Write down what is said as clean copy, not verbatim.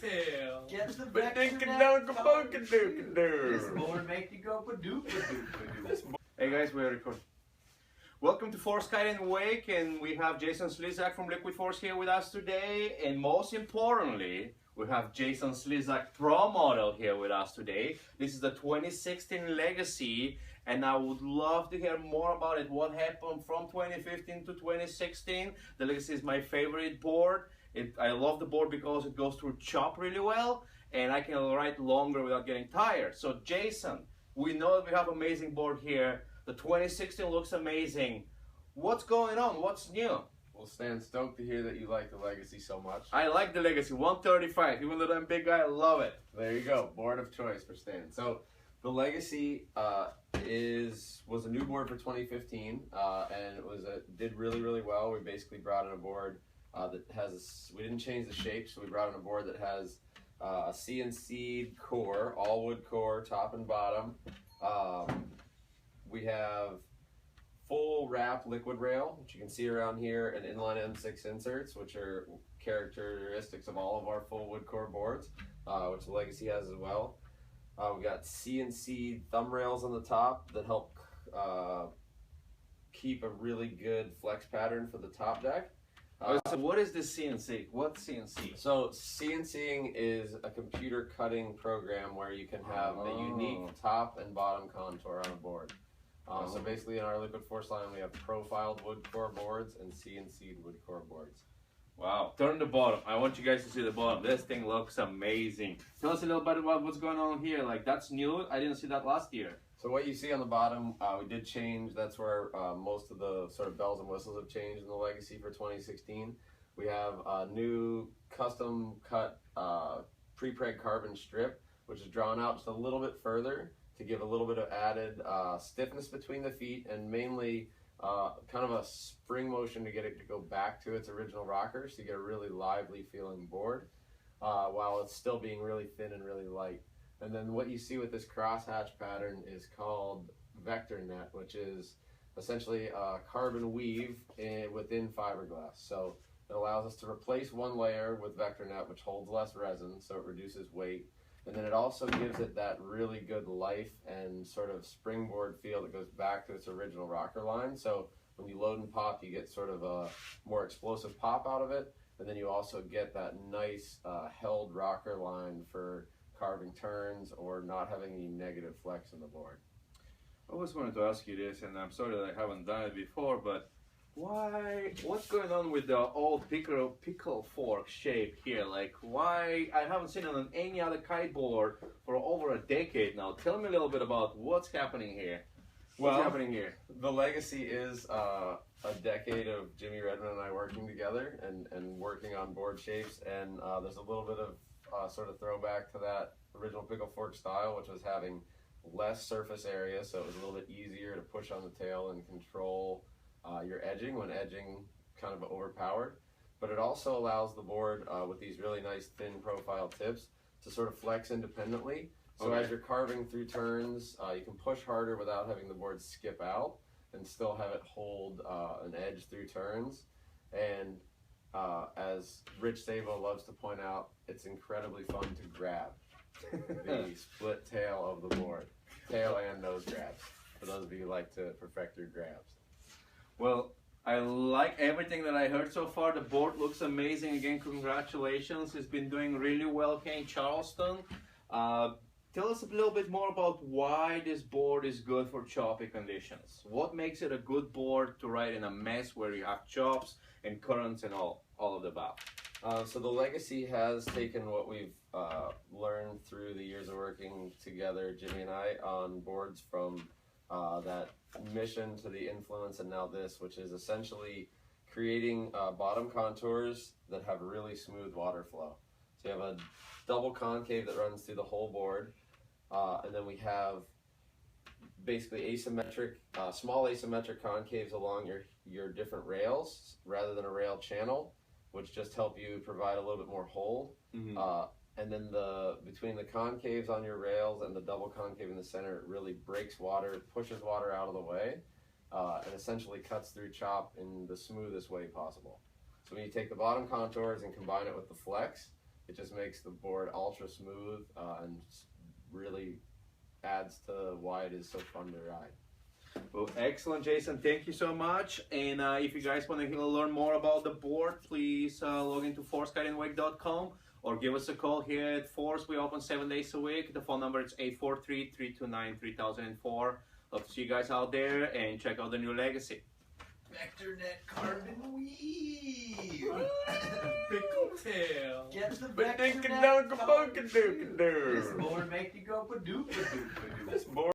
tail. Get the This board make you go ba-doop-a-doop-a-doop. Hey guys, we're recording. Welcome to Force, Kite and Wake, and we have Jason Slezak from Liquid Force here with us today, and most importantly, we have Jason Slezak Pro Model here with us today. This is the 2016 Legacy, and I would love to hear more about it. What happened from 2015 to 2016? The Legacy is my favorite board. I love the board because it goes through chop really well, and I can ride longer without getting tired. So Jason, we know that we have an amazing board here. The 2016 looks amazing. What's going on? What's new? Well, Stan, stoked to hear that you like the Legacy so much. I like the Legacy 135. Even though I'm a big guy, I love it. There you go, board of choice for Stan. So the Legacy was a new board for 2015, and it did really well. We basically brought in a board that has we didn't change the shape, so we brought in a board that has a CNC core, all wood core, top and bottom. We have full wrap liquid rail, which you can see around here, and inline M6 inserts, which are characteristics of all of our full wood core boards, which the Legacy has as well. We got CNC thumb rails on the top that help keep a really good flex pattern for the top deck. So what is this CNC? What's CNC? So CNCing is a computer cutting program where you can have a unique top and bottom contour on a board. So basically in our Liquid Force line we have profiled wood core boards and CNC'd wood core boards. Wow, turn the bottom. I want you guys to see the bottom. This thing looks amazing. Tell us a little bit about what's going on here. Like, that's new. I didn't see that last year. So what you see on the bottom, we did change. That's where most of the sort of bells and whistles have changed in the Legacy for 2016. We have a new custom cut pre-preg carbon strip, which is drawn out just a little bit further to give a little bit of added stiffness between the feet, and mainly kind of a spring motion to get it to go back to its original rocker, so you get a really lively feeling board while it's still being really thin and really light. And then what you see with this crosshatch pattern is called vector net, which is essentially a carbon weave within fiberglass. So it allows us to replace one layer with vector net, which holds less resin, so it reduces weight. And then it also gives it that really good life and sort of springboard feel that goes back to its original rocker line. So when you load and pop, you get sort of a more explosive pop out of it. And then you also get that nice held rocker line for carving turns or not having any negative flex in the board. I always wanted to ask you this, and I'm sorry that I haven't done it before, but what's going on with the old pickle fork shape here? Like, why? I haven't seen it on any other kite board for over a decade now. Tell me a little bit about what's happening here. What's happening here? The Legacy is a decade of Jimmy Redmond and I working together and working on board shapes, and there's a little bit of sort of throwback to that original pickle fork style, which was having less surface area, so it was a little bit easier to push on the tail and control your edging when edging kind of overpowered. But it also allows the board with these really nice thin profile tips to sort of flex independently. So as you're carving through turns, you can push harder without having the board skip out and still have it hold an edge through turns. And as Rich Savo loves to point out, it's incredibly fun to grab the split tail of the board. Tail and nose grabs, for those of you who like to perfect your grabs. Well, I like everything that I heard so far. The board looks amazing. Again, congratulations. It's been doing really well here in Charleston. Tell us a little bit more about why this board is good for choppy conditions. What makes it a good board to ride in a mess where you have chops and currents and all of the above? So the Legacy has taken what we've learned through the years of working together, Jimmy and I, on boards from that mission to the influence and now this, which is essentially creating bottom contours that have really smooth water flow. So you have a double concave that runs through the whole board, and then we have basically asymmetric, small asymmetric concaves along your different rails rather than a rail channel, which just help you provide a little bit more hold. And then between the concaves on your rails and the double concave in the center, it really breaks water, pushes water out of the way, and essentially cuts through chop in the smoothest way possible. So when you take the bottom contours and combine it with the flex, It just makes the board ultra smooth and really adds to why it is so fun to ride. Well, excellent, Jason. Thank you so much. And if you guys want to learn more about the board, please log into forcekiteandwake.com or give us a call here at Force. We open 7 days a week. The phone number is 843-329-3004. Love to see you guys out there and check out the new Legacy. Vector net carbon weave. Pickle tail. Get the vector net. This This board make you go ba-doop-a-doop-a-doop. board